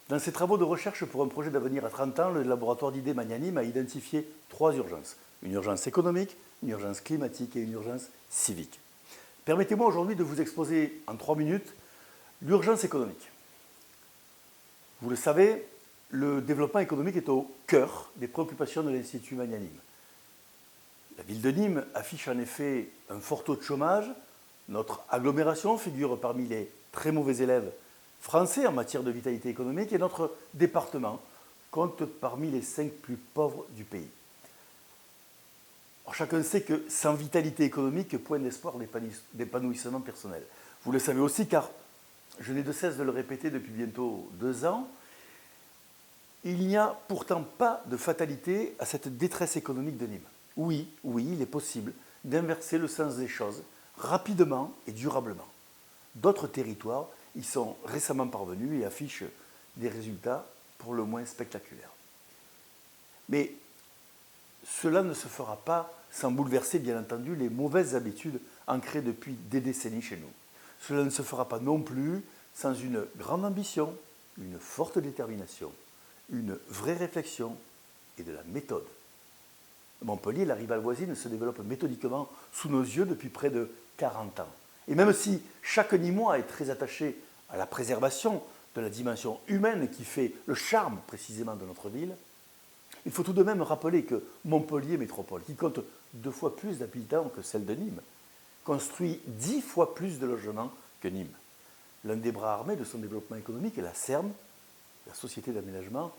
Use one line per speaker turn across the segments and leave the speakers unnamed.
Dans ses travaux de recherche pour un projet d'avenir à 30 ans, le laboratoire d'idées Magnanime a identifié 3 urgences. Une urgence économique, une urgence climatique et une urgence civique. Permettez-moi aujourd'hui de vous exposer en 3 minutes l'urgence économique. Vous le savez, le développement économique est au cœur des préoccupations de l'Institut Magnanime. La ville de Nîmes affiche en effet un fort taux de chômage. Notre agglomération figure parmi les très mauvais élèves français en matière de vitalité économique et notre département compte parmi les 5 plus pauvres du pays. Alors, chacun sait que sans vitalité économique, point d'espoir d'épanouissement personnel. Vous le savez aussi car je n'ai de cesse de le répéter depuis bientôt 2 ans, il n'y a pourtant pas de fatalité à cette détresse économique de Nîmes. Oui, il est possible d'inverser le sens des choses rapidement et durablement. D'autres territoires y sont récemment parvenus et affichent des résultats pour le moins spectaculaires. Mais cela ne se fera pas sans bouleverser, bien entendu, les mauvaises habitudes ancrées depuis des décennies chez nous. Cela ne se fera pas non plus sans une grande ambition, une forte détermination, une vraie réflexion et de la méthode. Montpellier, la rivale voisine, se développe méthodiquement sous nos yeux depuis près de 40 ans. Et même si chaque Nîmois est très attaché à la préservation de la dimension humaine qui fait le charme précisément de notre ville, il faut tout de même rappeler que Montpellier Métropole, qui compte 2 fois plus d'habitants que celle de Nîmes, construit 10 fois plus de logements que Nîmes. L'un des bras armés de son développement économique, la SERM, la société d'aménagement,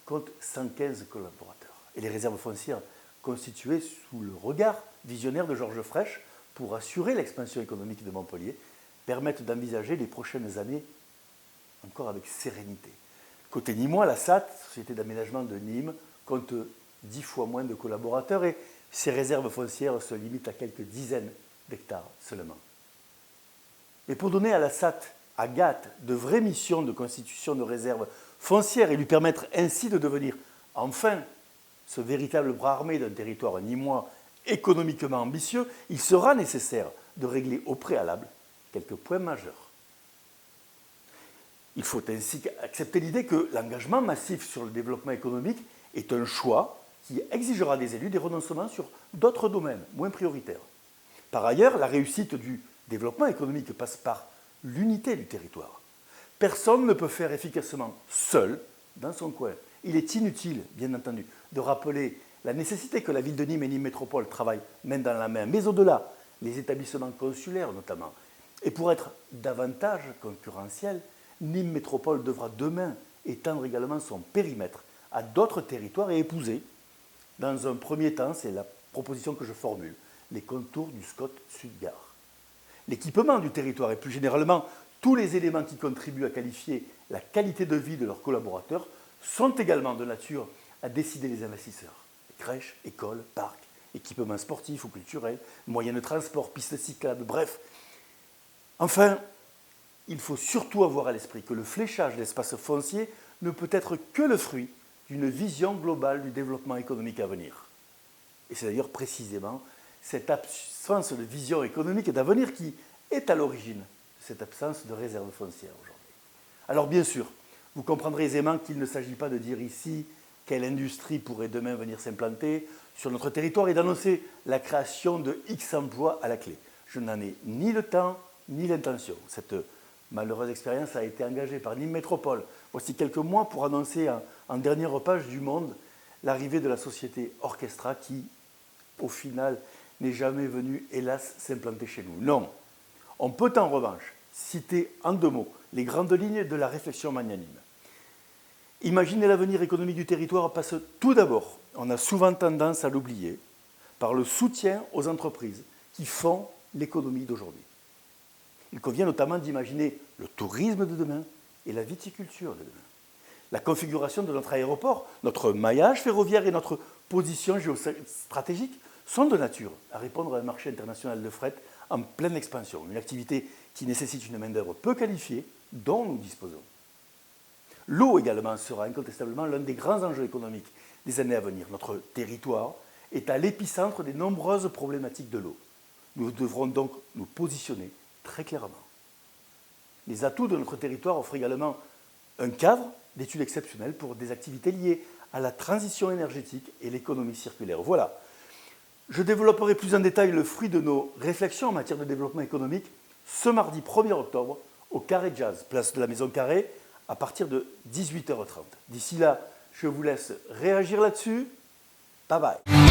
compte 115 collaborateurs. Et les réserves foncières constituées sous le regard visionnaire de Georges Frêche pour assurer l'expansion économique de Montpellier permettent d'envisager les prochaines années encore avec sérénité. Côté nîmois, la SAT, Société d'aménagement de Nîmes, compte 10 fois moins de collaborateurs et ses réserves foncières se limitent à quelques dizaines d'hectares seulement. Mais pour donner à la SAT, à GAT, de vraies missions de constitution de réserves foncières et lui permettre ainsi de devenir enfin ce véritable bras armé d'un territoire nîmois économiquement ambitieux, il sera nécessaire de régler au préalable quelques points majeurs. Il faut ainsi accepter l'idée que l'engagement massif sur le développement économique est un choix qui exigera des élus des renoncements sur d'autres domaines moins prioritaires. Par ailleurs, la réussite du développement économique passe par l'unité du territoire. Personne ne peut faire efficacement seul dans son coin. Il est inutile, bien entendu, de rappeler la nécessité que la ville de Nîmes et Nîmes Métropole travaillent main dans la main, mais au-delà, les établissements consulaires notamment. Et pour être davantage concurrentiel, Nîmes Métropole devra demain étendre également son périmètre à d'autres territoires et épouser, dans un premier temps, c'est la proposition que je formule, les contours du SCOT Sud-Gare. L'équipement du territoire et plus généralement tous les éléments qui contribuent à qualifier la qualité de vie de leurs collaborateurs sont également de nature à décider les investisseurs. Crèches, écoles, parcs, équipements sportifs ou culturels, moyens de transport, pistes cyclables, bref. Enfin, il faut surtout avoir à l'esprit que le fléchage d'espaces fonciers ne peut être que le fruit d'une vision globale du développement économique à venir. Et c'est d'ailleurs précisément cette absence de vision économique et d'avenir qui est à l'origine de cette absence de réserve foncière aujourd'hui. Alors bien sûr, vous comprendrez aisément qu'il ne s'agit pas de dire ici quelle industrie pourrait demain venir s'implanter sur notre territoire et d'annoncer la création de X emplois à la clé. Je n'en ai ni le temps ni l'intention. Cette malheureuse expérience a été engagée par Nîmes Métropole voici quelques mois pour annoncer en dernière page du Monde l'arrivée de la société Orchestra qui, au final, n'est jamais venue, hélas, s'implanter chez nous. Non, on peut en revanche citer en 2 mots les grandes lignes de la réflexion magnanime. Imaginer l'avenir économique du territoire passe tout d'abord, on a souvent tendance à l'oublier, par le soutien aux entreprises qui font l'économie d'aujourd'hui. Il convient notamment d'imaginer le tourisme de demain et la viticulture de demain. La configuration de notre aéroport, notre maillage ferroviaire et notre position géostratégique sont de nature à répondre à un marché international de fret en pleine expansion, une activité qui nécessite une main-d'œuvre peu qualifiée dont nous disposons. L'eau également sera incontestablement l'un des grands enjeux économiques des années à venir. Notre territoire est à l'épicentre des nombreuses problématiques de l'eau. Nous devrons donc nous positionner très clairement. Les atouts de notre territoire offrent également un cadre d'études exceptionnelles pour des activités liées à la transition énergétique et l'économie circulaire. Voilà. Je développerai plus en détail le fruit de nos réflexions en matière de développement économique ce mardi 1er octobre au Carré Jazz, place de la Maison Carré, à partir de 18h30. D'ici là, je vous laisse réagir là-dessus. Bye bye.